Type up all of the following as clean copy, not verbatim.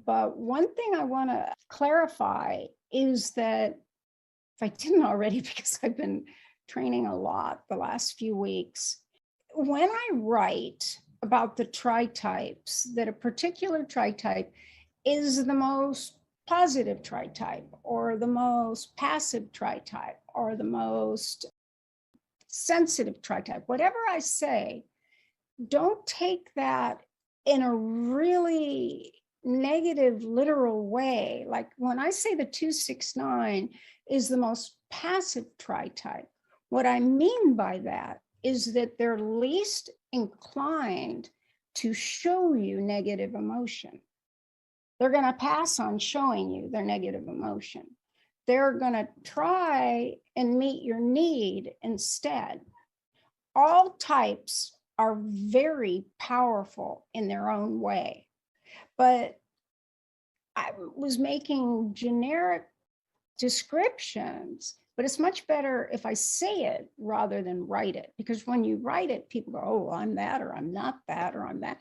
But one thing I want to clarify is that if I didn't already, because I've been training a lot the last few weeks, when I write about the tritypes, that a particular tritype is the most positive tritype, or the most passive tritype, or the most sensitive tritype, whatever I say, don't take that in a really negative, literal way. Like when I say the 269 is the most passive tritype, what I mean by that is that they're least inclined to show you negative emotion. They're going to pass on showing you their negative emotion. They're going to try and meet your need instead. All types are very powerful in their own way. But I was making generic descriptions, but it's much better if I say it rather than write it, because when you write it, people go, oh, I'm that, or I'm not that, or I'm that.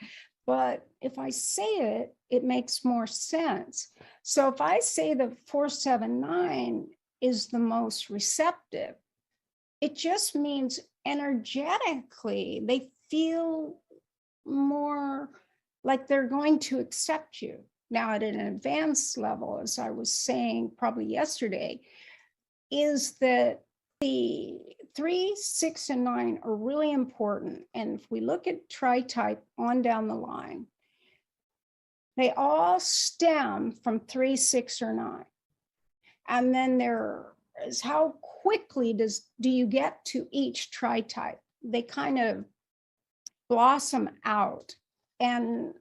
But if I say it, it makes more sense. So if I say the 479 is the most receptive, it just means energetically they feel more like they're going to accept you. Now, at an advanced level, as I was saying probably yesterday, is that the 3, 6, and 9 are really important. And if we look at tri-type on down the line, they all stem from 3, 6, or 9. And then there is how quickly do you get to each tri-type. They kind of blossom out. And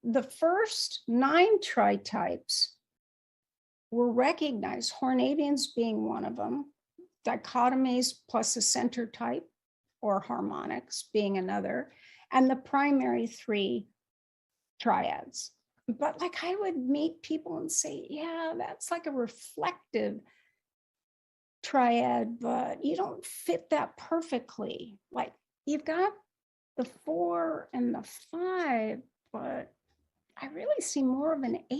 the first 9 tri-types were recognized, Hornevians being one of them, dichotomies plus a center type or harmonics being another, and the primary 3 triads. But like I would meet people and say, yeah, that's like a reflective triad, but you don't fit that perfectly. Like you've got the 4 and the 5, but I really see more of an 8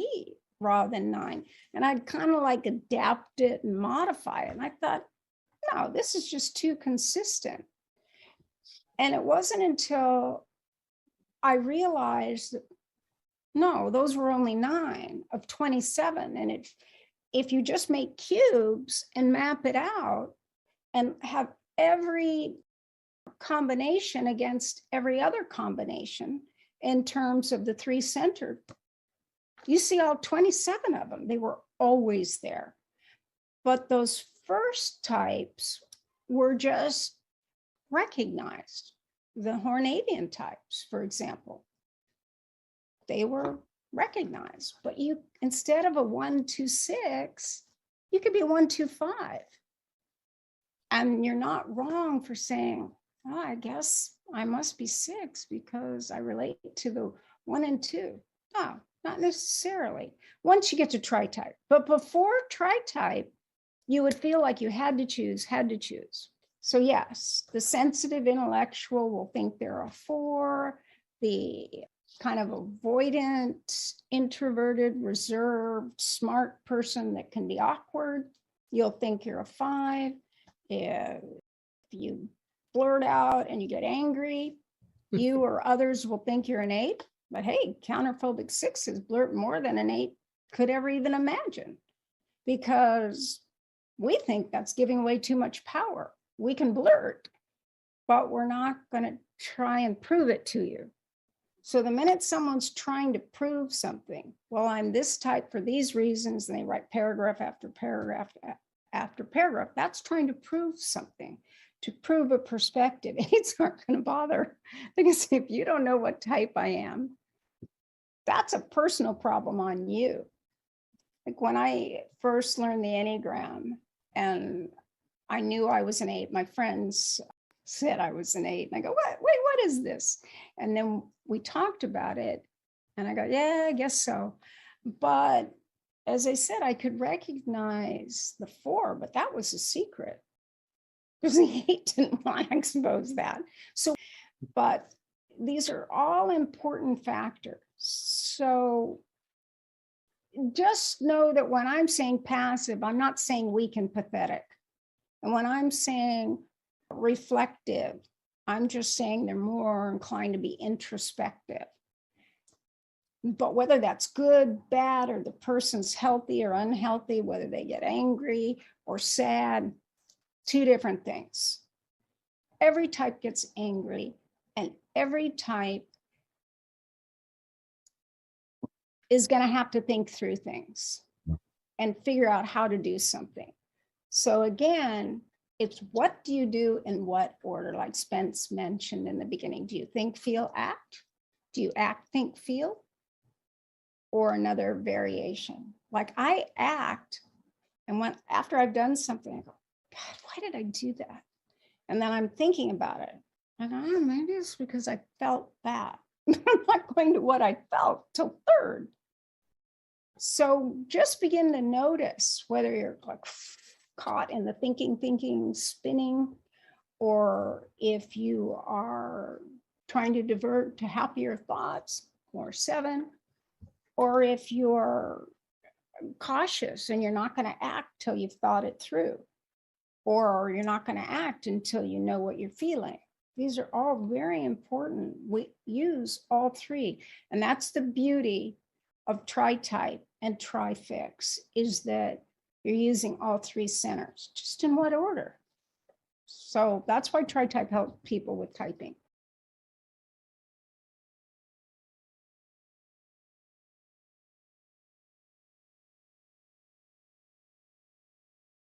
rather than 9. And I'd kind of like adapt it and modify it. And I thought, no, this is just too consistent. And it wasn't until I realized that, no, those were only 9 of 27. And if you just make cubes and map it out and have every combination against every other combination in terms of the 3 centered, you see all 27 of them. They were always there. But those first types were just recognized. The Hornevian types, for example, they were recognized. But you, instead of a 1, 2, 6, you could be 1, 2, 5. And you're not wrong for saying, oh, I guess I must be 6 because I relate to the 1 and 2. No, not necessarily. Once you get to tri-type. But before tri-type, you would feel like you had to choose. So yes, the sensitive intellectual will think they're a 4. The kind of avoidant, introverted, reserved, smart person that can be awkward, you'll think you're a 5. If you blurt out and you get angry, you or others will think you're an 8. But hey, counterphobic 6s blurt more than an 8 could ever even imagine, because we think that's giving away too much power. We can blurt, but we're not going to try and prove it to you. So the minute someone's trying to prove something, well, I'm this type for these reasons, and they write paragraph after paragraph after paragraph, that's trying to prove something, to prove a perspective. It's not going to bother, because if you don't know what type I am, that's a personal problem on you. Like when I first learned the Enneagram and I knew I was an 8, my friends said I was an 8. And I go, what is this? And then we talked about it and I go, yeah, I guess so. But as I said, I could recognize the 4, but that was a secret because the 8 didn't want to expose that. So, but these are all important factors. So just know that when I'm saying passive, I'm not saying weak and pathetic. And when I'm saying reflective, I'm just saying they're more inclined to be introspective. But whether that's good, bad, or the person's healthy or unhealthy, whether they get angry or sad, two different things. Every type gets angry, and every type is going to have to think through things and figure out how to do something. So again, it's what do you do in what order? Like Spence mentioned in the beginning, do you think, feel, act? Do you act, think, feel? Or another variation? Like I act, and when after I've done something, I go, God, why did I do that? And then I'm thinking about it. And I don't know, maybe it's because I felt that. I'm not going to what I felt till third. So just begin to notice whether you're like caught in the thinking, spinning, or if you are trying to divert to happier thoughts, or 7, or if you're cautious and you're not going to act till you've thought it through, or you're not going to act until you know what you're feeling. These are all very important. We use all 3. And that's the beauty of Tritype and Trifix, is that you're using all 3 centers, just in what order. So that's why Tritype helps people with typing.